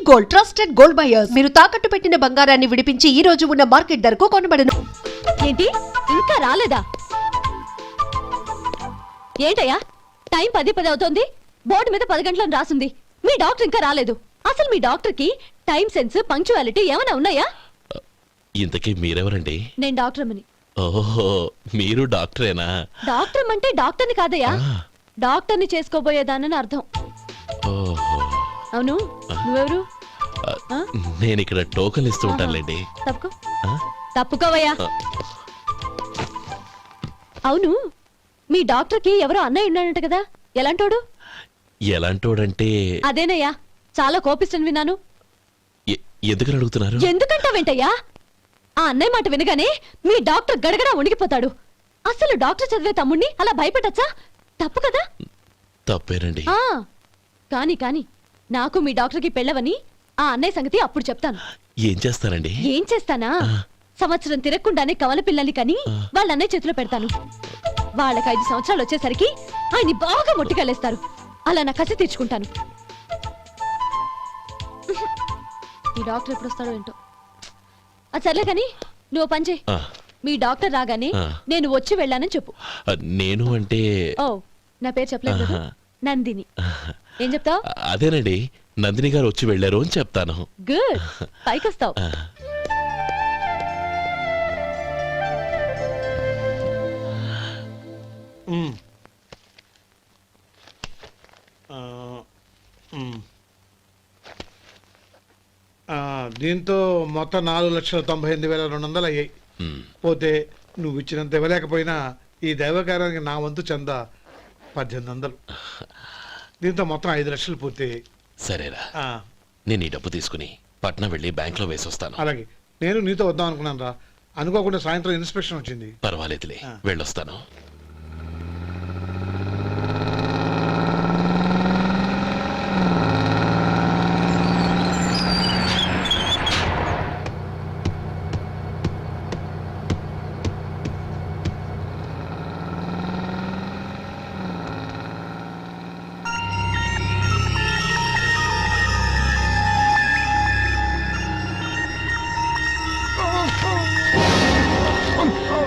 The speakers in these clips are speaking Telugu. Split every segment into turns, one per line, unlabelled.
Gold, trusted gold buyers. మీరు తాకట్టు పెట్టిన బంగారాన్ని విడిపించి ఈ రోజు ఉన్న మార్కెట్ ధరకు కొనబడను.
ఏంటి ఇంకా రాలేదా? ఏంటయ్యా టైం 10 అవుతోంది. బోర్డు మీద 10 గంటలను రాసింది. మీ డాక్టర్ ఇంకా రాలేదు. అసలు మీ డాక్టర్ కి టైం సెన్స్, పంక్చువాలిటీ ఏమైనా ఉన్నాయా?
ఇంతకీ మీరెవరండి?
నేను డాక్టర్ అమ్మని.
ఓహో, మీరు డాక్టరేనా?
డాక్టర్ అంటే డాక్టర్ని కాదయ్యా, డాక్టర్ని చేసుకోబోయేదానని అర్థం.
ఓహో,
అవును, నువ్వెవరు?
నేను ఇక్కడ టోకన్ ఇస్తూ ఉంటానులేండి.
తప్పుకో, తప్పుకోవయ్యా. అవును, మీ డాక్టర్ కి ఎవరో అన్నయ్య ఉన్నాడంట కదా, ఎలాంటోడు?
ఎలాంటోడంటే
అదేనయ్యా, చాలా కోపిస్తని విన్నాను.
ఎందుకని అడుగుతున్నారు?
ఎందుకంటావేంటయ్యా? ఆ అన్నయ్య మాట వినగానే మీ డాక్టర్ గడగడా ఉణిగిపోతాడు. అసలు డాక్టర్ చదివే తమ్ముణ్ణి అలా భయపెట్టచ్చా? తప్పు కదా?
తప్పేనండి.
కాని కాని నాకు మీ డాక్టర్ కి పెళ్ళవని ఆ అన్నయ్య సంగతి అప్పుడు చెప్తాను.
ఏం చేస్తానండి?
ఏం చేస్తానా, సంవత్సరం తిరగకుండానే కవల పిల్లల్ని కని వాళ్ళ అన్నయ్య చేతిలో పెడతాను. వాళ్ళకి 5 సంవత్సరాలు వచ్చేసరికి ఆయన్ని బాగా మొట్టికెళ్ళేస్తారు. అలా నా కసి తీర్చుకుంటాను. ఈ డాక్టర్ ఎప్పుడు వస్తాడో ఏంటో. అది సర్లే కాని నువ్వు పని చేయి. మీ డాక్టర్ రాగానే నేను వచ్చి వెళ్ళానని చెప్పు.
నేను అంటే
ఓ, నా పేరు చెప్పలేదు కదా, నందిని. ఏం చెప్తావు?
అదేనండి, నందిని గారు వచ్చి వెళ్ళారు అని చెప్తాను.
గుడ్, పైకి వస్తావు.
దీంతో మొత్తం 4,98,200 అయ్యాయి. పోతే నువ్వు ఇచ్చినంత ఇవ్వలేకపోయినా ఈ దైవకార్యానికి నా వంతు చందా 1800. దీంతో మొత్తం 5 లక్షలు పూర్తయ్యాయి.
సరేరా, నేను ఈ డబ్బు తీసుకుని పట్నం వెళ్ళి బ్యాంక్ లో వేసొస్తాను.
అలాగే, నేను నీతో వద్దాం అనుకున్నాను రా, అనుకోకుండా సాయంత్రం ఇన్స్పెక్షన్ వచ్చింది.
పర్వాలేదులే, వెళ్ళొస్తాను.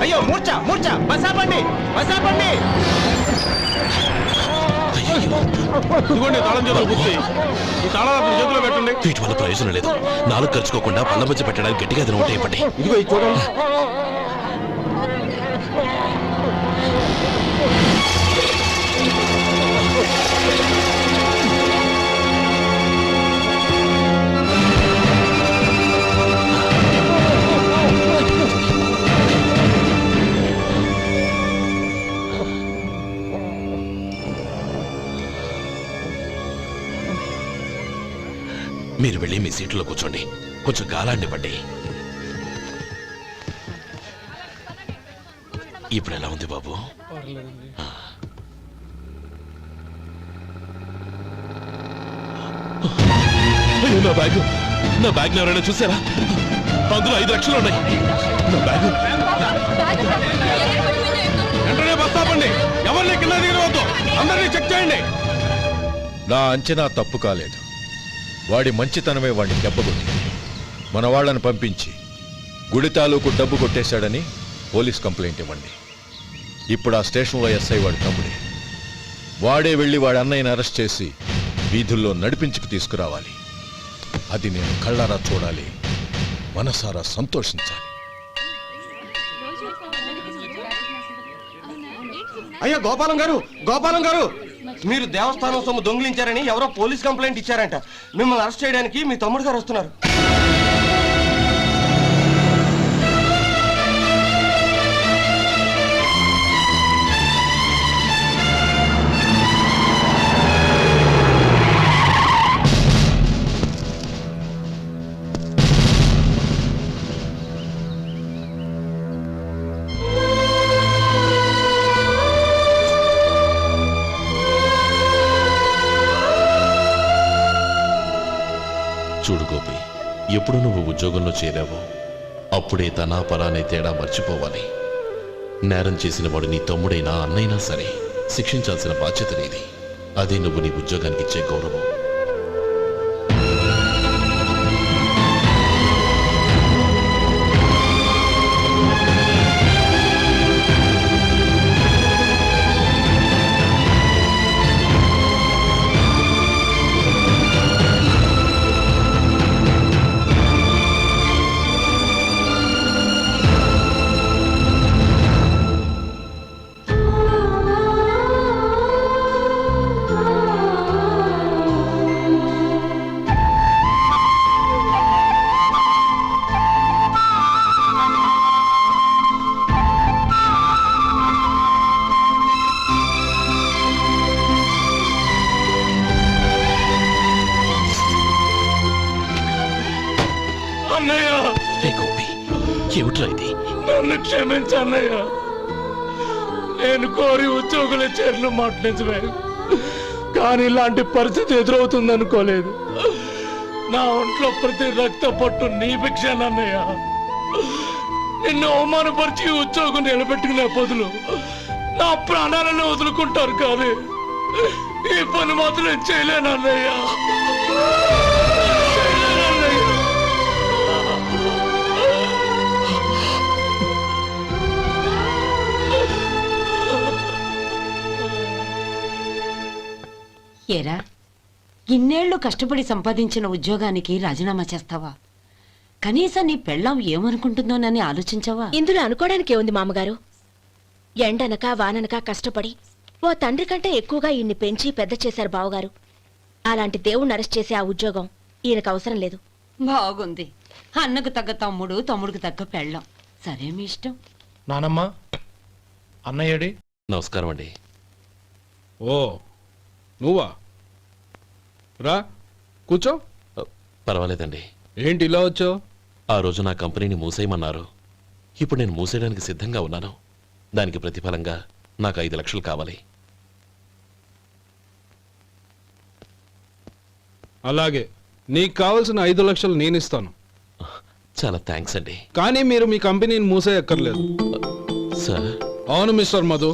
అయ్యో, మూర్చా మూర్చా, బసాపండి బసాపండి.
ఇదిగోండి తాళం చేతులు గుర్తి, ఈ తాళాలు చేతిలో పెట్టండి. వీటి వల్ల ప్రయోజనం లేదు. 4 ఖర్చుకోకుండా పళ్ళ మధ్య పెట్టడానికి గట్టిగా అది నోట్ అయిపోండి.
ఇదిగో ఇది చూడండి.
మీరు వెళ్ళి మీ సీట్లో కూర్చోండి, కొంచెం గాలాండి పడ్డి. ఇప్పుడు ఎలా ఉంది బాబు? నా బ్యాగ్, నా బ్యాగ్ ఎవరైనా చూసారా? అందులో 5 లక్షలు ఉన్నాయి. నా బ్యాగ్ వెంటనే బస్తాపండి, ఎవరిని కింద దిగవద్దు, అందరినీ చెక్ చేయండి.
నా అంచనా తప్పు కాలేదు. వాడి మంచితనమే వాడిని దెబ్బకొట్టింది. మన వాళ్ళని పంపించి గుడి తాలూకు డబ్బు కొట్టేశాడని పోలీస్ కంప్లైంట్ ఇవ్వండి. ఇప్పుడు ఆ స్టేషన్లో ఎస్ఐ వాడి తమ్ముడే. వాడే వెళ్ళి వాడి అన్నయ్యని అరెస్ట్ చేసి వీధుల్లో నడిపించుకు తీసుకురావాలి. అది నేను కళ్ళారా చూడాలి, మనసారా సంతోషించాలి.
అయ్యో గోపాలం గారు, గోపాలం గారు, మీరు దేవస్థానం సొమ్ము దొంగిలించారని ఎవరో పోలీస్ కంప్లైంట్ ఇచ్చారంట. మిమ్మల్ని అరెస్ట్ చేయడానికి మీ తమ్ముడు గారు వస్తున్నారు.
చూడు గోపి, ఎప్పుడు నువ్వు ఉద్యోగంలో చేరావో అప్పుడే తన పరానే తేడా మర్చిపోవాలి. నేరం చేసిన వాడు నీ తమ్ముడైనా అన్నైనా సరే శిక్షించాల్సిన బాధ్యత నీది. అదే నువ్వు నీ ఉద్యోగానికి ఇచ్చే గౌరవం. రే గోపి, ఏమిట్రా ఇది?
నన్ను క్షమించన్నయ్య. నేను కోరి ఉద్యోగుల చేరిన మాట నిజమే, కానీ ఇలాంటి పరిస్థితి ఎదురవుతుంది అనుకోలేదు. నా ఒంట్లో ప్రతి రక్త పట్టు నీ భిక్షానన్నయ్య. నిన్ను అవమానపరిచి ఉద్యోగం నిలబెట్టుకునే బదులు నా ప్రాణాలను వదులుకుంటారు, కానీ ఈ పని మాత్రం నేను చేయలేనన్నయ్య.
ఏరా, ఇన్నేళ్లు కష్టపడి సంపాదించిన ఉద్యోగానికి రాజీనామా చేస్తావా? కనీసం నీ పెళ్ళాం ఏమనుకుంటుందోనని ఆలోచించావా?
ఇందులో అనుకోవడానికి ఏముంది మామగారు? ఎండనక వాననక కష్టపడి ఓ తండ్రి కంటే ఎక్కువగా ఈయన్ని పెంచి పెద్ద చేశారు బావగారు. అలాంటి దేవుణ్ణి అరెస్ట్ చేసే ఆ ఉద్యోగం ఈయనకు అవసరం లేదు.
బాగుంది. అన్నకు తగ్గ తమ్ముడు, తమ్ముడికి తగ్గ పెళ్ళాం. సరే, మీ ఇష్టం.
నానమ్మ, అన్నయ్యడి.
నమస్కారం అండి.
ఓ, నువ్వా? రా, కూర్చో.
పర్వాలేదండి.
ఏంటి ఇలా వచ్చావు?
ఆ రోజు నా కంపెనీని మూసేయమన్నారు. ఇప్పుడు నేను మూసేయడానికి సిద్ధంగా ఉన్నాను. దానికి ప్రతిఫలంగా నాకు 5 లక్షలు కావాలి.
అలాగే, నీకు కావలసిన 5 లక్షలు నేను ఇస్తాను.
చాలా థ్యాంక్స్ అండి.
కానీ మీరు మీ కంపెనీని మూసేయక్కర్లేదు.
సార్,
అవును మిస్టర్ మధు,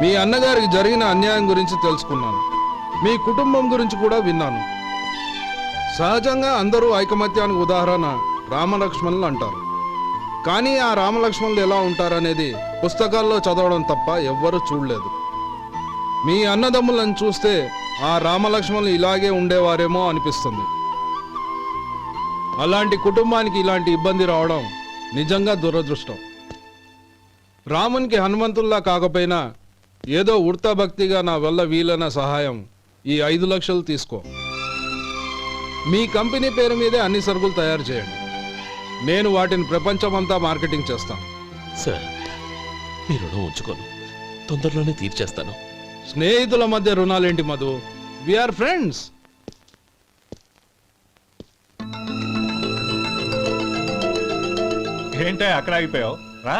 మీ అన్నగారికి జరిగిన అన్యాయం గురించి తెలుసుకున్నాను. మీ కుటుంబం గురించి కూడా విన్నాను. సహజంగా అందరూ ఐకమత్యానికి ఉదాహరణ రామలక్ష్మణులు అంటారు. కానీ ఆ రామలక్ష్మణులు ఎలా ఉంటారనేది పుస్తకాల్లో చదవడం తప్ప ఎవ్వరూ చూడలేదు. మీ అన్నదమ్ములను చూస్తే ఆ రామలక్ష్మణులు ఇలాగే ఉండేవారేమో అనిపిస్తుంది. అలాంటి కుటుంబానికి ఇలాంటి ఇబ్బంది రావడం నిజంగా దురదృష్టం. రామునికి హనుమంతుల్లా కాకపోయినా ఏదో ఉడతా భక్తిగా నా వల్ల వీలైన సహాయం ఈ 5 లక్షలు తీసుకో. మీ కంపెనీ పేరు మీదే అన్ని సరుకులు తయారు చేయండి. నేను వాటిని ప్రపంచమంతా మార్కెటింగ్ చేస్తాను.
సార్, మీ రుణం ఉంచుకోను. తొందరలోనే తీర్చేస్తాను.
స్నేహితుల మధ్య రుణాలేంటి మధు? We are friends.
ఏంటే అక్కడ ఆగిపోయావు? రా.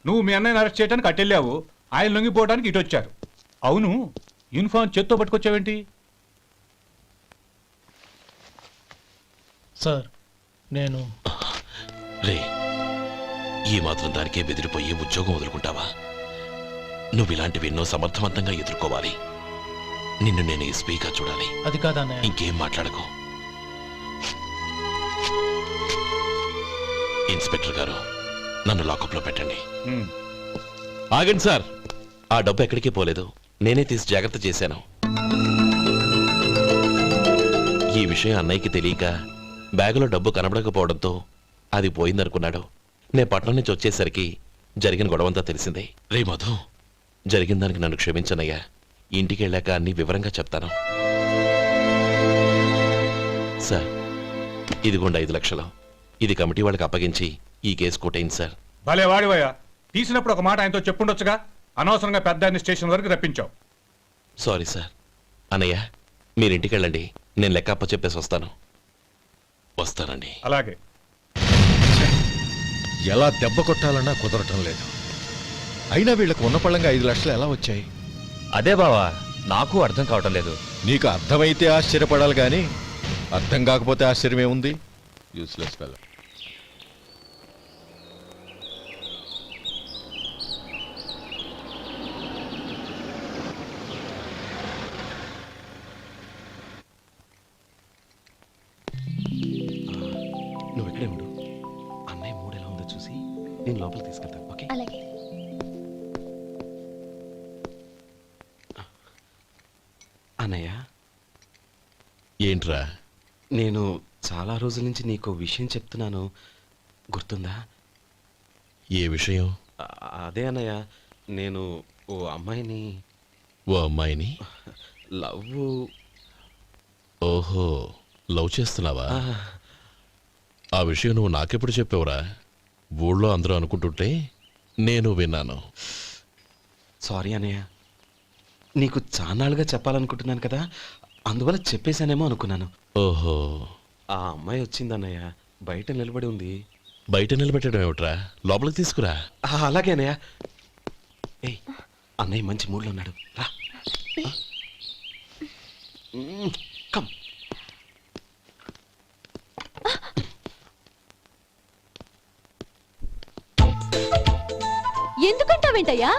నువ్వు మీ అన్నయ్యని అరెస్ట్ చేయడానికి అట్టెళ్ళావు, ఆయన లొంగిపోవడానికి ఇటు వచ్చారు. అవును, యూనిఫామ్ చేత్తో పట్టుకొచ్చావేంటి?
సార్, నేను
రే, ఈ మాత్రం దానికే బెదిరిపోయి ఉద్యోగం వదులుకుంటావా? నువ్వు ఇలాంటివి ఎన్నో సమర్థవంతంగా ఎదుర్కోవాలి. నిన్ను నేను ఎస్పీగా చూడాలి.
అది కాదన్నయ్య.
ఇంకేం మాట్లాడకు. ఇన్స్పెక్టర్ గారు, నన్ను లాకప్లో పెట్టండి.
ఉమ్.
ఆగండి సార్, ఆ డబ్బు ఎక్కడికి పోలేదు. నేనే తీసి జాగ్రత్త చేశాను. ఈ విషయం అన్నయ్యకి తెలియక బ్యాగులో డబ్బు కనబడకపోవడంతో అది పోయిందనుకున్నాడు. నేను పట్నం నుంచి వచ్చేసరికి జరిగిన గొడవంతా తెలిసిందే. రే మధు, జరిగిన దానికి నన్ను క్షమించనయ్యా. ఇంటికి వెళ్ళాక అన్ని వివరంగా చెప్తాను. సార్, ఇదిగోండి 5 లక్షలు. ఇది కమిటీ వాళ్ళకి అప్పగించి ఈ కేసు కొట్టేయండి సార్.
భలే వాడివయ్యా, తీసినప్పుడు ఒక మాట ఆయనతో చెప్పుండొచ్చుగా. అనవసరంగా పెద్ద ఆయన స్టేషన్ వరకు రప్పించావు.
Sorry sir. అన్నయ్య, మీరింటికి వెళ్ళండి. నేను లెక్క అప్ప చెప్పేసి వస్తాను. వస్తానండి.
అలాగే.
ఎలా దెబ్బ కొట్టాలన్నా కుదరటం లేదు. అయినా వీళ్ళకు ఉన్న పళ్ళంగా 5 లక్షలు ఎలా వచ్చాయి?
అదే బావా, నాకు అర్థం కావటం లేదు.
నీకు అర్థమైతే ఆశ్చర్యపడాలి కానీ అర్థం కాకపోతే ఆశ్చర్యమే ఉంది. Useless fellow.
నువ్వు ఇక్కడే ఉండు. అన్నయ్య మూడు ఎలా ఉందో చూసి నేను లోపలికి తీసుకెళ్తాను. ఓకే?
అలాగే.
అన్నయ్య,
ఏంట్రా?
నేను చాలా రోజుల నుంచి నీకు విషయం చెప్తున్నాను, గుర్తుందా?
ఏ విషయం?
అదే అన్నయ్య, నేను ఓ అమ్మాయిని
ఓ అమ్మాయిని
లవ్.
ఓహో, లవ్ చేస్తున్నావా? ఆ విషయం నువ్వు నాకెప్పుడు చెప్పావురా? ఊళ్ళో అందరూ అనుకుంటుంటే నేను విన్నాను.
సారీ అన్నయ్య, నీకు చాన్నాళ్ళుగా చెప్పాలనుకుంటున్నాను కదా, అందువల్ల చెప్పేశానేమో అనుకున్నాను.
ఓహో,
ఆ అమ్మాయి వచ్చిందన్నయ్య, బయట నిలబడి ఉంది.
బయట నిలబెట్టడం ఏమిట్రా, లోపలికి తీసుకురా.
అలాగే అన్నయ్య. ఏయ్, అన్నయ్య మంచి మూడ్లో ఉన్నాడు, రా. కమ్.
ఎందుకంటావేంటయ్యా?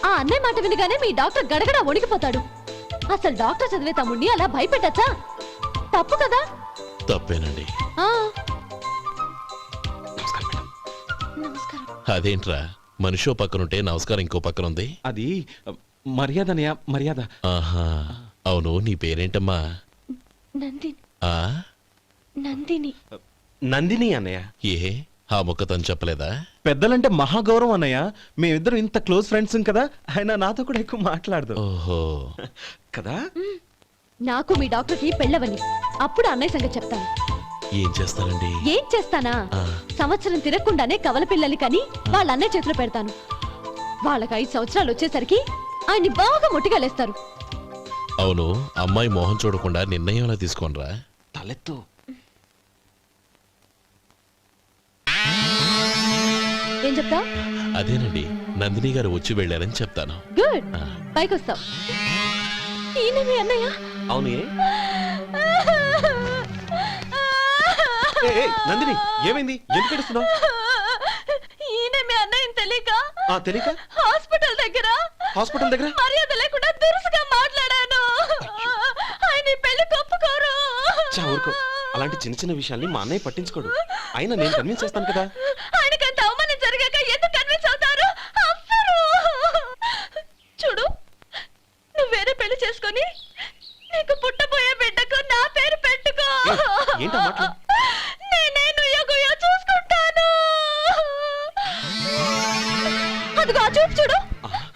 ఆ అన్నయ్య మాట వినగానే మీ డాక్టర్ గడగడ వణికిపోతాడు. అసలు డాక్టర్ చదివే తమ్ముడిని అలా భయపెట్టచ్చా? తప్పు కదా.
తప్పేనండి.
ఆ,
నమస్కారం మేడం.
నమస్కారం.
అదేంట్రా, మనిషో పక్కనుంటే నమస్కారం ఇంకో పక్కన ఉంది.
అది మర్యాద అన్నయ్య, మర్యాద.
ఆహా, అవును, నీ పేరేంటమ్మా?
నందిని.
ఆ
నందిని.
నందిని అన్నయ్య.
ఏ, ఆ ముక్క తను చెప్పలేదా?
పెద్దలంటే మహాగౌరవం అన్నయ్య. మేమిద్దరం ఇంత క్లోజ్ ఫ్రెండ్స్ కదా, ఆయన నాతో కూడా ఎక్కువ మాట్లాడదు
ఓహో,
కదా.
నాకు మీ డాక్టర్కి పెళ్ళవని, అప్పుడు అన్నయ్య సంగతి చెప్తాను.
ఏం చేస్తారండి?
ఏం చేస్తానా?
ఆ.
సంవత్సరం తిరగకుండానే కవల పిల్లల్ని కని వాళ్ళ అన్నయ్య చేతిలో పెడతాను. వాళ్ళకి 5 సంవత్సరాలు వచ్చేసరికి ఆయన్ని బాగా ముట్టిగలేస్తారు.
అవును, అమ్మాయి మోహం చూడకుండా నిర్ణయం ఎలా తీసుకోనరా?
తలెత్తు.
ఏం చెప్తా?
అదేనండి, నందిని గారు వచ్చి వెళ్ళారని చెప్తాను.
గుడ్, పైకొస్తావు. ఈయన మీ అన్నయ్య?
అవును. నందిని, ఏమైంది? ఎందుకు ఏడుస్తున్నావు?
ఈయన మీ అన్నయ్యని తెలియక
తెలియక
హాస్పిటల్ దగ్గర మర్యాద లేకుండా దురుసుగా మాట్లాడాను. ఆయన ఈ పెళ్లి ఒప్పుకోరు.
ఊరుకో, అలాంటి చిన్న చిన్న విషయాల్ని మా అన్నయ్య పట్టించుకోడు. అయినా నేను కన్విన్స్ చేస్తాను కదా.
ఆయనకంత అవమానం జరిగాక ఎందుకు కన్విన్స్ అవుతారు? అవ్వరు. చూడు, నువ్వు వేరే పెళ్లి చేసుకొని నీకు పుట్టబోయే బిడ్డకు నా పేరు పెట్టుకో.
ఏంటో మాట్లాడు.
నేనే నుయ్యో చూసుకుంటాను. అదిగో ఆ చూపు చూడు,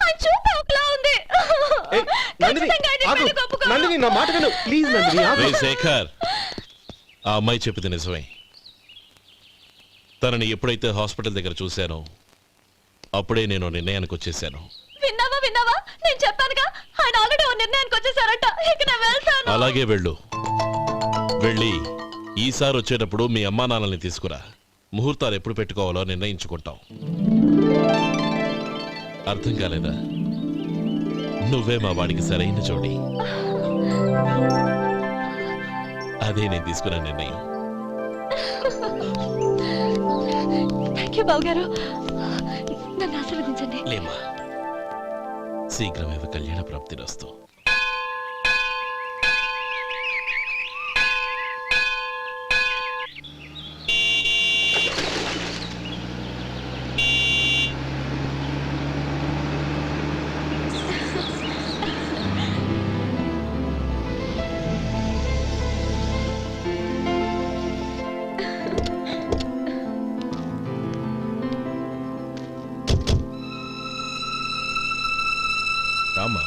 ఆ చూపు ఒకలా ఉంది. ఖచ్చితంగా ఆయన పెళ్లికి ఒప్పుకోరు.
నందిని, నా మాట విను ప్లీజ్. నందిని, ఆగు.
రేయ్ శేఖర్, ఆ అమ్మాయి చెప్పింది నిజమే. తనని ఎప్పుడైతే హాస్పిటల్ దగ్గర చూశానో అప్పుడే నేను నిర్ణయానికి వచ్చేసాను.
విన్నావా? నేను చెప్పానుగా, ఆయన ఆల్రెడీ ఓ నిర్ణయానికి వచ్చేసారట. ఇక నేను వెళ్తాను.
అలాగే వెళ్ళు. వెళ్ళి ఈసారి వచ్చేటప్పుడు మీ అమ్మా నాన్నల్ని తీసుకురా. ముహూర్తాలు ఎప్పుడు పెట్టుకోవాలో నిర్ణయించుకుంటాం. అర్థం కాలేదా? నువ్వే మా వాడికి సరైన జోడి. అదే నేను తీసుకున్న నిర్ణయం.
థ్యాంక్ యూ బావగారు, నన్ను ఆశీర్వదించండి.
లేమ్మా, శీఘ్రమేవ కళ్యాణ ప్రాప్తిరస్తు.
రామా,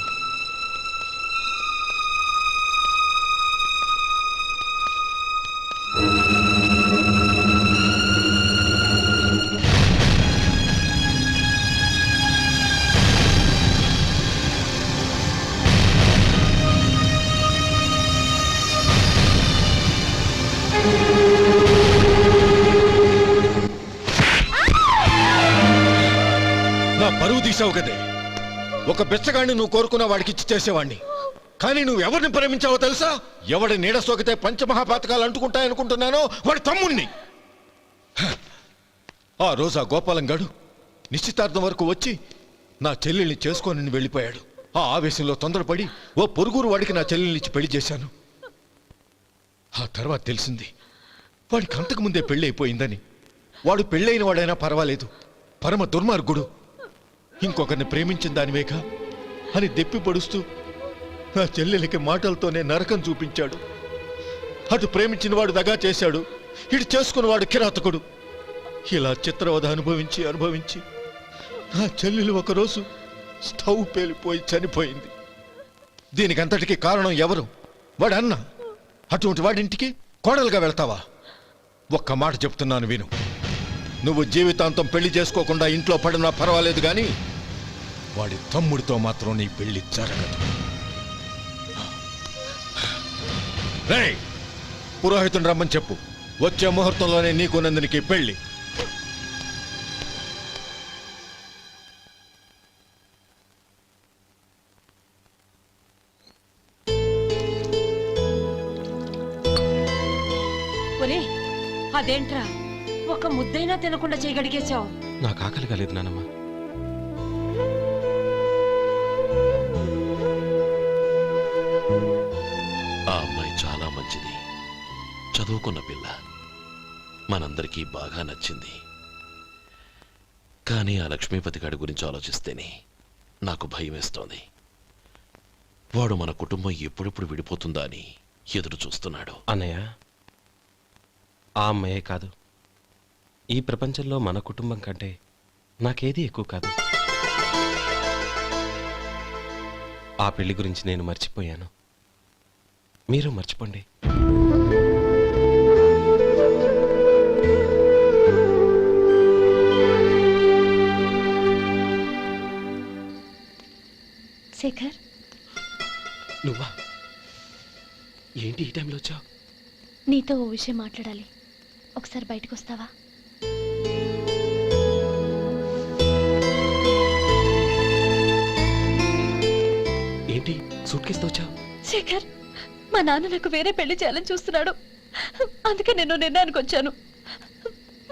నా పరువు తీసావు కదే. ఒక బెచ్చగాడిని నువ్వు కోరుకున్న వాడికి ఇచ్చి చేసేవాడిని. కానీ నువ్వు ఎవరిని ప్రేమించావో తెలుసా? ఎవడి నీడ సోకితే పంచమహాపాతకాలు అంటుకుంటాయనుకుంటున్నానో వాడి తమ్ముణ్ణి. ఆ రోజు ఆ గోపాలం గాడు నిశ్చితార్థం వరకు వచ్చి నా చెల్లెల్ని చేసుకొని వెళ్ళిపోయాడు. ఆ ఆవేశంలో తొందరపడి ఓ పొరుగురు వాడికి నా చెల్లెల్నిచ్చి పెళ్లి చేశాను. ఆ తర్వాత తెలిసింది వాడికి అంతకుముందే పెళ్లి అయిపోయిందని. వాడు పెళ్ళైన వాడైనా పర్వాలేదు, పరమ దుర్మార్గుడు. ఇంకొకరిని ప్రేమించిన దానివేగా అని దెప్పి పడుస్తూ నా చెల్లెలకి మాటలతోనే నరకం చూపించాడు. అటు ప్రేమించిన వాడు దగా చేశాడు, ఇటు చేసుకున్నవాడు కిరాతకుడు. ఇలా చిత్రవధ అనుభవించి నా చెల్లెలు ఒకరోజు స్టవ్ పేలిపోయి చనిపోయింది. దీనికంతటికి కారణం ఎవరు? వాడు అన్న. అటువంటి వాడింటికి కోడలుగా వెళ్తావా? ఒక్క మాట చెప్తున్నాను విను. నువ్వు జీవితాంతం పెళ్లి చేసుకోకుండా ఇంట్లో పడినా పర్వాలేదు, కానీ వాడి తమ్ముడితో మాత్రం నీ పెళ్లి జరగదు. రేయ్, పురోహితుని రమ్మని చెప్పు. వచ్చే ముహూర్తంలోనే నీకు నందినికి పెళ్లి.
ఒరే, అదేంట్రా ఒక ముద్దైనా తినకుండా చేయగలిగేశావు?
నాకు ఆకలి కాలేదు నానమ్మ.
ఆ అమ్మాయి చాలా మంచిది, చదువుకున్న పిల్ల, మనందరికీ బాగా నచ్చింది. కానీ ఆ లక్ష్మీపతి గారి గురించి ఆలోచిస్తేనే నాకు భయం వేస్తోంది. వాడు మన కుటుంబం ఎప్పుడెప్పుడు విడిపోతుందా అని ఎదురు చూస్తున్నాడు.
అన్నయ్య, ఆ అమ్మాయే కాదు, ఈ ప్రపంచంలో మన కుటుంబం కంటే నాకేది ఎక్కువ కాదు. ఆ పెళ్లి గురించి నేను మర్చిపోయాను, మీరు మర్చిపోండి.
శేఖర్,
నువ్వా? ఏంటి ఈ టైంలో వచ్చావు?
నీతో ఓ విషయం మాట్లాడాలి. ఒకసారి బయటకు వస్తావా?
ఏంటి సూట్ కేసుతో వచ్చావు?
శేఖర్, మా నాన్న నాకు వేరే పెళ్లి చేయాలని చూస్తున్నాడు. అందుకే నేను నిర్ణయానికి వచ్చాను.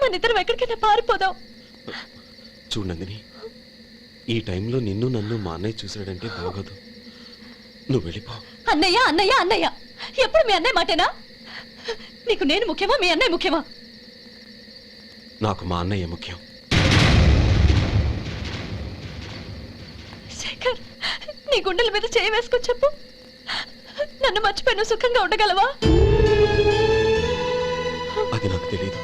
మన ఇద్దరం ఎక్కడికైనా పారిపోదాం.
చూడండి, ఈ టైంలో నిన్ను నన్ను మా అన్నయ్య చూసాడంటే బాగోదు. నువ్వు వెళ్ళిపో.
అన్నయ్య అన్నయ్య అన్నయ్య, ఎప్పుడు మీ అన్నయ్య మాటేనా? నీకు నేను ముఖ్యమా, మీ అన్నయ్య ముఖ్యమా?
నాకు మా అన్నయ్య ముఖ్యం.
శేఖర్, నీ గుండెల మీద చేయి వేసుకొని చెప్పు, నన్ను మర్చిపోయి నువ్వు సుఖంగా ఉండగలవా?
అది నాకు తెలియదు,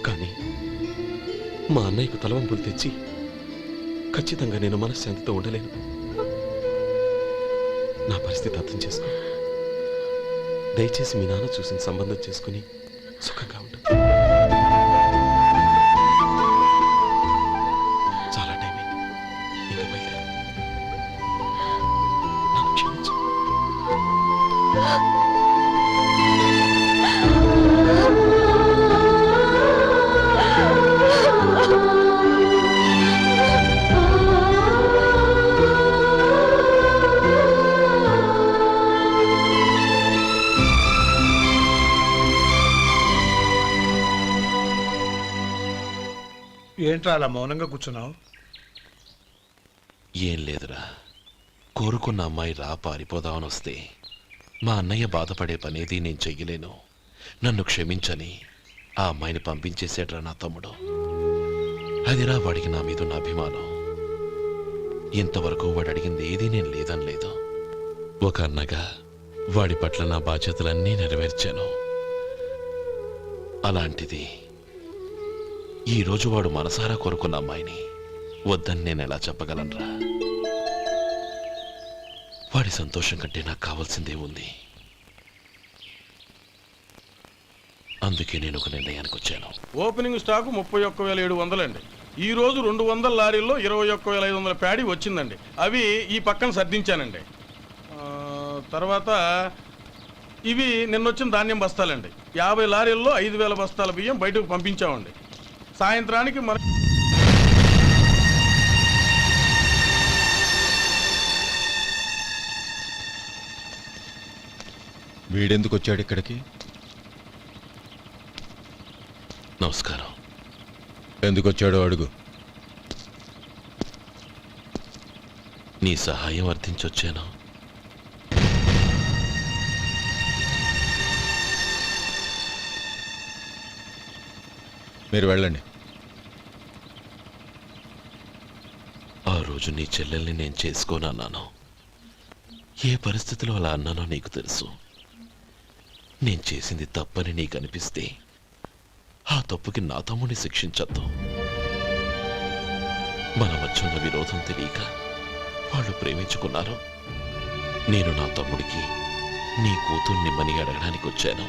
కానీ మా అన్నయ్యకు తలవంపులు తెచ్చి ఖచ్చితంగా నేను మనశ్శాంతితో ఉండలేను. నా పరిస్థితి అర్థం చేసుకో. దయచేసి మీ నాన్న చూసిన సంబంధం చేసుకుని సుఖంగా ఉండు. చాలా టైం అయింది, ఇంకా బయలుదేరు. నన్ను క్షమించు.
ఏంట్రా అలా మౌనంగా కూర్చున్నావు?
ఏం లేదురా, కోరుకున్న అమ్మాయి రా పారిపోదామని వస్తే మా అన్నయ్య బాధపడే పనేది నేను చెయ్యలేను. నన్ను క్షమించని ఆ అమ్మాయిని పంపించేసాడ్రా నా తమ్ముడు. అదిరా వాడికి నా మీద ఉన్న అభిమానం. ఇంతవరకు వాడు అడిగింది ఏదీ నేను లేదని లేదు. ఒక అన్నగా వాడి పట్ల నా బాధ్యతలన్నీ నెరవేర్చాను. అలాంటిది ఈరోజు వాడు మనసారా కోరుకున్న అమ్మాయిని వద్దని నేను ఎలా చెప్పగలనురా? వాడి సంతోషం కంటే నాకు కావాల్సిందే ఉంది. అందుకే నేను ఒక నిర్ణయానికి వచ్చాను.
ఓపెనింగ్ స్టాకు 31,700 అండి. ఈ రోజు 200 లారీల్లో 21,500 ప్యాడీ వచ్చిందండి. అవి ఈ పక్కన సర్దించానండి. తర్వాత ఇవి నిన్నొచ్చిన ధాన్యం బస్తాలండి. 50 లారీల్లో 5,000 బస్తాల బియ్యం బయటకు పంపించామండి. సాయంత్రానికి మన
వీడెందుకు వచ్చాడు ఇక్కడికి?
నమస్కారం.
ఎందుకు వచ్చాడో అడుగు.
నీ సహాయం అర్థించొచ్చాను.
మీరు వెళ్ళండి.
ఆ రోజు నీ చెల్లెల్ని నేను చేసుకోనన్నాను. ఏ పరిస్థితిలో అలా అన్నానో నీకు తెలుసు. నేను చేసింది తప్పని నీకు అనిపిస్తే ఆ తప్పుకి నా తమ్ముడిని శిక్షించద్దు. మన మధ్య ఉన్న విరోధం తెలియక వాళ్ళు ప్రేమించుకున్నారు. నేను నా తమ్ముడికి నీ కూతుర్నిమ్మని అడగడానికి వచ్చాను.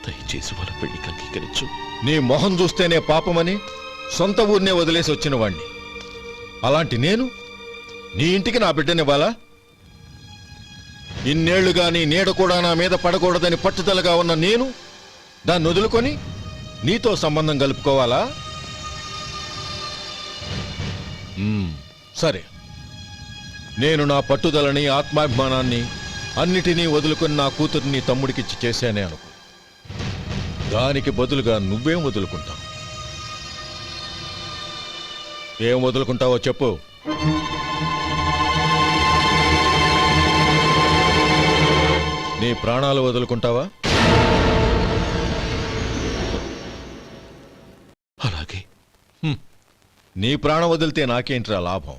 దయచేసి వాళ్ళ పెళ్లికి అంగీకరించు.
నీ మొహం చూస్తేనే పాపమని సొంత ఊరినే వదిలేసి వచ్చిన వాణ్ణి. అలాంటి నేను నీ ఇంటికి నా బిడ్డనివ్వాలా? ఇన్నేళ్లుగా నీ నీడ కూడా నా మీద పడకూడదని పట్టుదలగా ఉన్న నేను దాన్ని వదులుకొని నీతో సంబంధం కలుపుకోవాలా? సరే, నేను నా పట్టుదలని ఆత్మాభిమానాన్ని అన్నిటినీ వదులుకొని నా కూతుర్ని తమ్ముడికిచ్చి చేశానే అనుకో. దానికి బదులుగా నువ్వేం వదులుకుంటావు? ఏం వదులుకుంటావో చెప్పు. నీ ప్రాణాలు వదులుకుంటావా?
అలాగే.
నీ ప్రాణం వదిలితే నాకేంట్రా లాభం?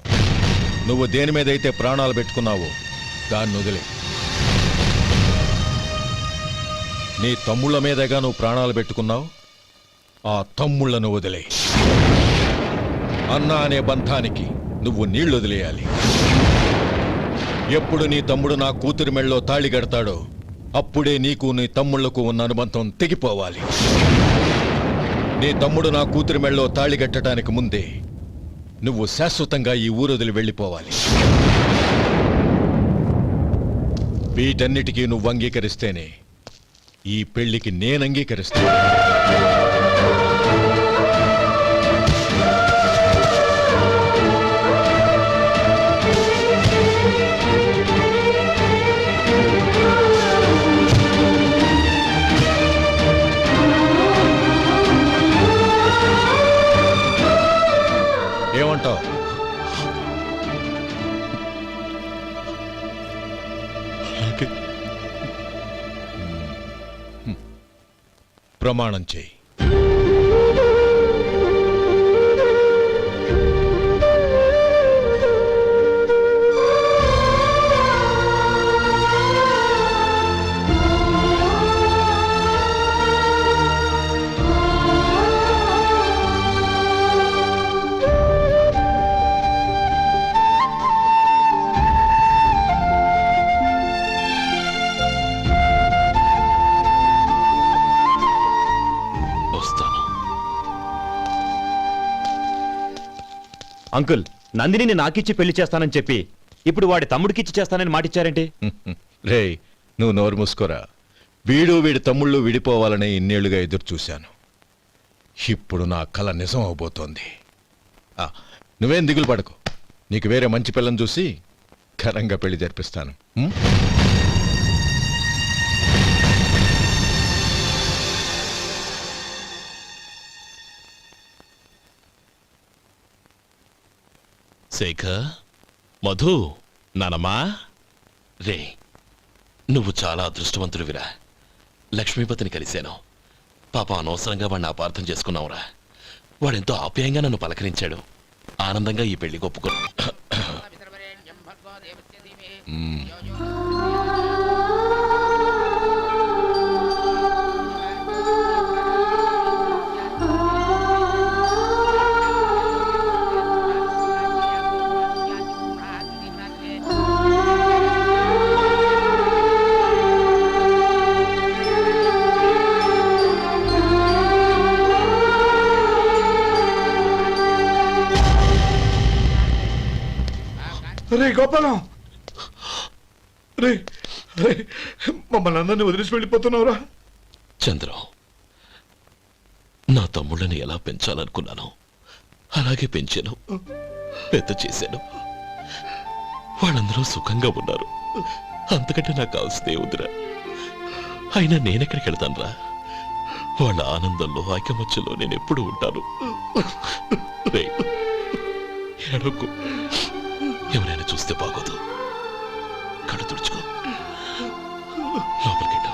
నువ్వు దేని మీదైతే ప్రాణాలు పెట్టుకున్నావో దాన్ని వదిలే. నీ తమ్ముళ్ళ మీదగా నువ్వు ప్రాణాలు పెట్టుకున్నావు, ఆ తమ్ముళ్లను వదిలే. అన్న అనే బంధానికి నువ్వు నీళ్లు వదిలేయాలి. ఎప్పుడు నీ తమ్ముడు నా కూతురి మెళ్ళలో తాళి కడతాడో అప్పుడే నీకు నీ తమ్ముళ్లకు ఉన్న అనుబంధం తెగిపోవాలి. నీ తమ్ముడు నా కూతురి మెళ్ళలో తాళి కట్టడానికి ముందే నువ్వు శాశ్వతంగా ఈ ఊరొదిలి వెళ్ళిపోవాలి. వీటన్నిటికీ నువ్వు అంగీకరిస్తేనే ఈ పెళ్లికి నేను అంగీకరిస్తాను. ఏమంటావు? ప్రమాణం చేయి.
అంకుల్, నందిని నాకిచ్చి పెళ్లి చేస్తానని చెప్పి ఇప్పుడు వాడి తమ్ముడికిచ్చి చేస్తానని మాటిచ్చారేంటి?
రేయ్, నువ్వు నోరు మూసుకోరా. వీడి తమ్ముళ్ళు విడిపోవాలనే ఇన్నేళ్లుగా ఎదురు చూశాను. ఇప్పుడు నా కల నిజం అవబోతోంది. నువ్వేం దిగులు పడకు. నీకు వేరే మంచి పిల్లని చూసి ఘనంగా పెళ్లి జరిపిస్తాను.
శేఖర్, మధు, నానమ్మా, రే, నువ్వు చాలా అదృష్టవంతుడివిరా. లక్ష్మీపతిని కలిశాను. పాప అనవసరంగా వాడిని అపార్థం చేసుకున్నావురా. వాడెంతో ఆప్యాయంగా నన్ను పలకరించాడు. ఆనందంగా ఈ పెళ్లి ఒప్పుకో.
రే గోపాలం, రే రే, మమ్మల్ని అందరినీ వదిలేసి వెళ్ళిపోతున్నావురా?
చంద్రం, నా తమ్ముళ్ళని ఎలా పెంచాలనుకున్నాను అలాగే పెంచాను, పెద్ద చేశాను. వాళ్ళందరూ సుఖంగా ఉన్నారు. అంతకంటే నాకు కావాల్సిందే వద్దురా. అయినా నేనెక్కడికి వెళ్తానురా? వాళ్ళ ఆనందంలో ఐకమత్యంలో నేను ఎప్పుడు ఉంటాను. రే, ఏడవకు. ఎవరైనా చూస్తే బాగోదు. కళ్ళు తుడుచుకో, లోపలికెళ్ళు.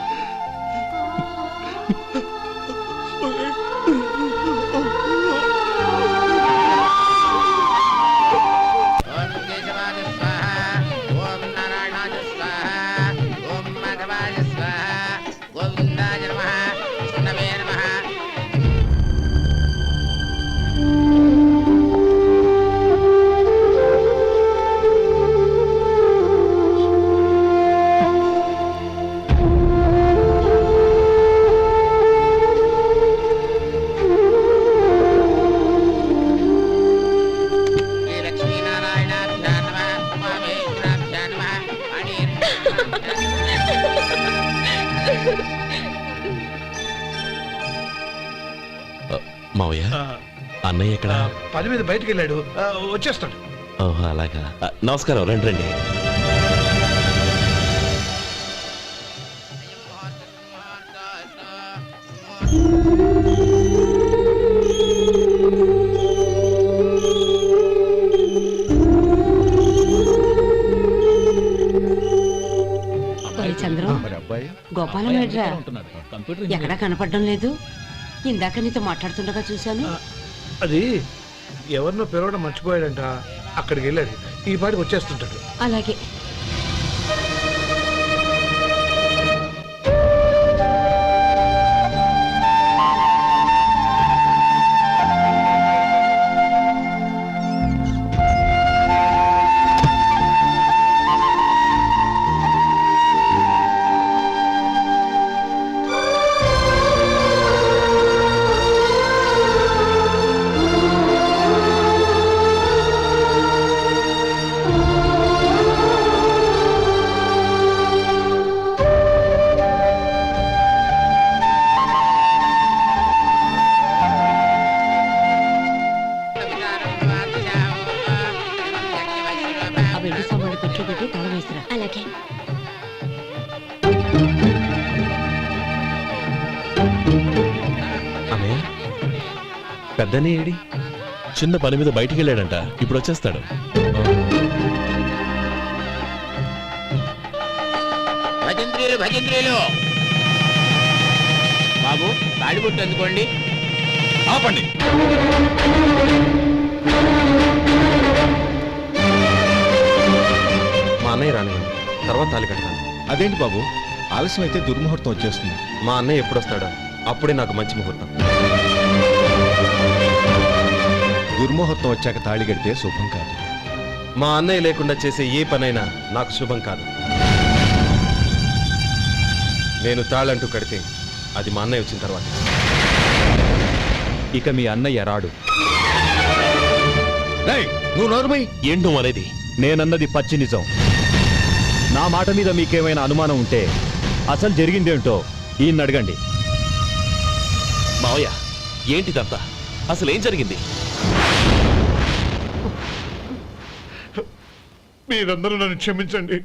మావయ్య అన్నయ్య ఎక్కడ
పని మీద బయటికి వెళ్ళాడు, వచ్చేస్తాడు.
ఓహో అలాగా. నమస్కారం, రండి రండి.
ఒరే చంద్రం, గోపాలం ఏడ్రా? ఎక్కడా కనపడడం లేదు. ఇందాక నీతో మాట్లాడుతుండగా చూశాను.
అది ఎవరినో పిలవడం మర్చిపోయాడంట, అక్కడికి వెళ్ళాడు. ఈ పాటికి వచ్చేస్తుంటాడు.
అలాగే. ఆ వెండి సామాన్లు పెట్టి పెట్టి తాళం వేసిరా.
అలాగే.
అన్నయ్య పెద్దనే ఏడి? చిన్న పని మీద బయటికి వెళ్ళాడంట, ఇప్పుడు వచ్చేస్తాడు.
భజంత్రీలు భజంత్రీలు బాబు, తాడిబుట్టు అందుకోండి.
ఆపండి.
మా అన్నయ్య రానివ్వండి, తర్వాత తాళి కడతాను.
అదేంటి బాబు, ఆలస్యం అయితే దుర్ముహూర్తం వచ్చేస్తుంది.
మా అన్నయ్య ఎప్పుడు వస్తాడో అప్పుడే నాకు మంచి ముహూర్తం.
దుర్ముహూర్తం వచ్చాక తాళి కడితే శుభం కాదు.
మా అన్నయ్య లేకుండా చేసే ఏ పనైనా నాకు శుభం కాదు. నేను తాళంటూ కడితే అది మా అన్నయ్య వచ్చిన తర్వాత.
ఇక మీ అన్నయ్య రాడు.
నువ్వు నోరుమై.
ఏంటో అనేది?
నేనన్నది పచ్చి నిజం. నా మాట మీద మీకేమైనా అనుమానం ఉంటే అసలు జరిగిందేంటో ఈయన్ని అడగండి.
మావయ్య ఏంటిదంతా? అసలు ఏం జరిగింది?
మీరందరూ నన్ను క్షమించండి.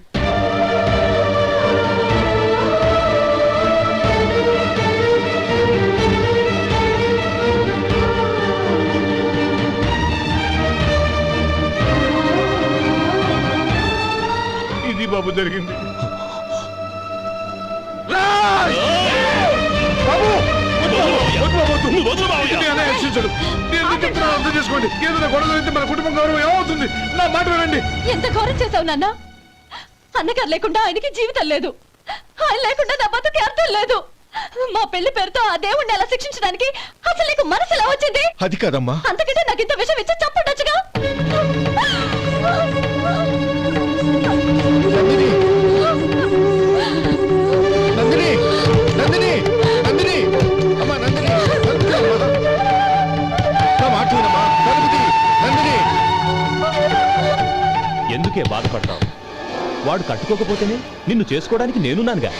ఇది బాబు జరిగింది. అర్థం చేసుకోండి. ఏదైనా గొడవ జరిగితే మన కుటుంబం గౌరవం ఏమవుతుంది? నా మాట వినండి.
ఎంత ఘోరం చేసావు నాన్న. అన్నగారు లేకుండా ఆయనకి జీవితం లేదు, ఆయన లేకుండా నా బతుకి అర్థం లేదు. మా పెళ్లి పేరుతో ఆ దేవుణ్ణి ఎలా శిక్షించడానికి అసలు నీకు మనసు ఎలా వచ్చింది?
అది కాదమ్మా.
అంతకంటే నాకు ఇంత విషయం ఇచ్చి చంపుండొచ్చుగా.
నందిని, నందిని, నందిని, అమ్మా నందిని, నా మాట వినమ్మా. నందిని,
ఎందుకే బాధపడతావు? వాడు కట్టుకోకపోతేనే నిన్ను చేసుకోవడానికి నేనున్నానుగా.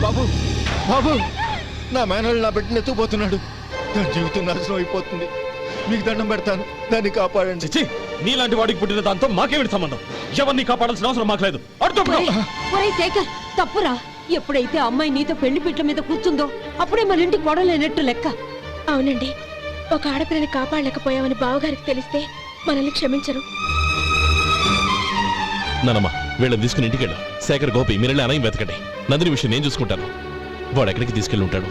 బాబు, బాబు, నా మేనల్ని నా బిడ్డను ఎత్తుకుపోతున్నాడు. నా జీవితం నాశనం అయిపోతుంది. మీకు దండం పెడతాను, దాన్ని కాపాడండి.
చిచ్చి, నీలాంటి వాడికి పుట్టిన దాంతో మాకేమిటి సంబంధం? ఎవరిని కాపాడాల్సిన అవసరం మాకు లేదు.
ఒరేయ్ శేఖర్, తప్పురా. ఎప్పుడైతే అమ్మాయి నీతో పెళ్లి పీటల మీద కూర్చుందో అప్పుడే మన ఇంటి గొడవలేనట్టు లెక్క.
అవునండి, ఒక ఆడపిల్లని కాపాడలేకపోయామని బావగారికి తెలిస్తే మనల్ని క్షమించరు.
నానమ్మ, వీళ్ళని తీసుకుని ఇంటికి వెళ్ళు. శేఖర్, గోపి, మీరెళ్ళి అన్నయ్య వెతకండి. నందిని విషయం నేను చూసుకుంటాను. వాడు ఎక్కడికి తీసుకెళ్ళి ఉంటాడు?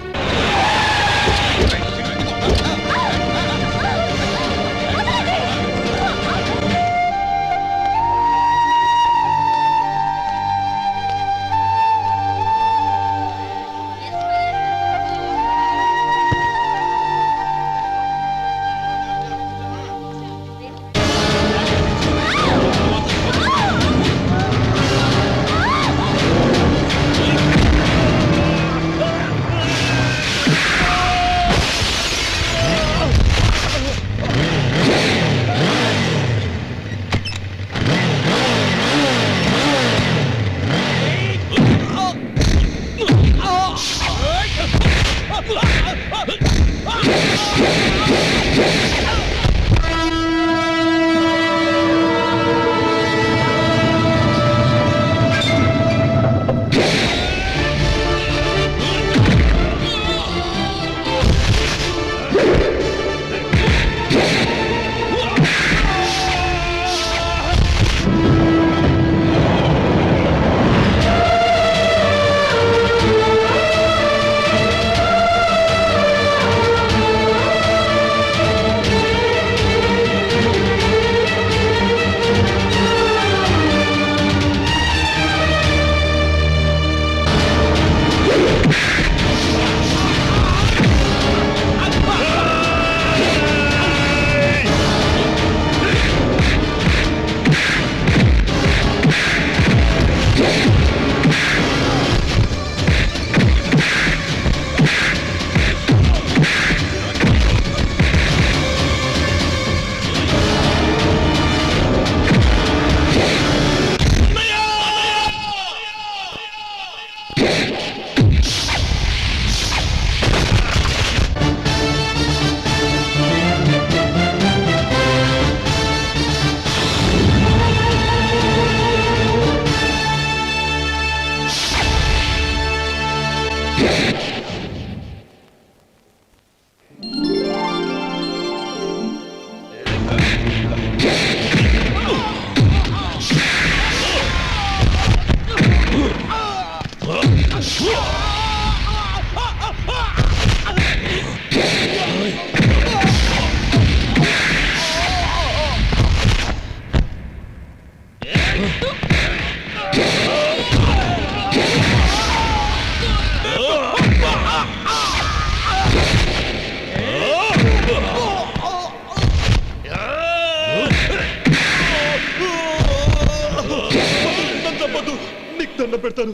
చంపదు, నీకు దండం పెడతాను,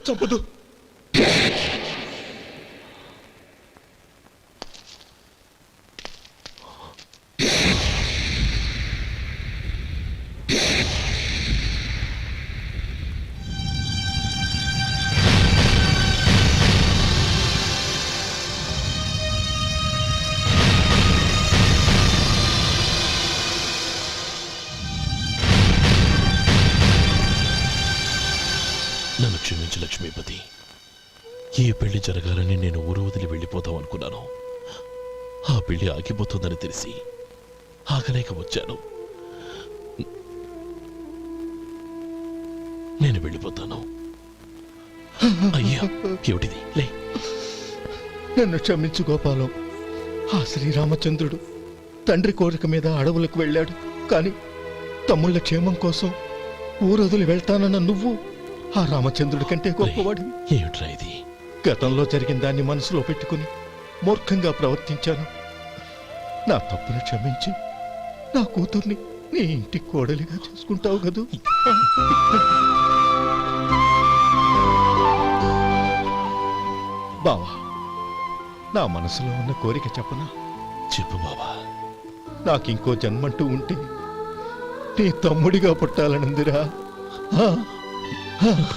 చంపదు.
నన్ను క్షమించు లక్ష్మీపతి. ఏ పెళ్లి జరగాలని నేను ఊరు వదిలి వెళ్ళిపోతాం అనుకున్నాను. ఆ పెళ్లి ఆగిపోతుందని తెలిసి ఆగలేక వచ్చాను. నేను వెళ్ళిపోతాను. అయ్యా, ఏమిటిది? లే.
నన్ను క్షమించు గోపాలం. ఆ శ్రీరామచంద్రుడు తండ్రి కోరిక మీద అడవులకు వెళ్ళాడు. కానీ తమ్ముళ్ళ క్షేమం కోసం ఊరొదిలి వెళ్తానన్న నువ్వు ఆ రామచంద్రుడి కంటే గొప్పవాడివి.
ఏమిట్రా ఇది?
గతంలో జరిగిన దాన్ని మనసులో పెట్టుకుని మూర్ఖంగా ప్రవర్తించాను. నా తప్పును క్షమించి నా కూతుర్ని నీ ఇంటి కోడలిగా చేసుకుంటావు కదూ. బావా, నా మనసులో ఉన్న కోరిక చెప్పనా?
చెప్పు బావా.
నాకింకో జన్మంటూ ఉంటే నీ తమ్ముడిగా పుట్టాలనుందిరా.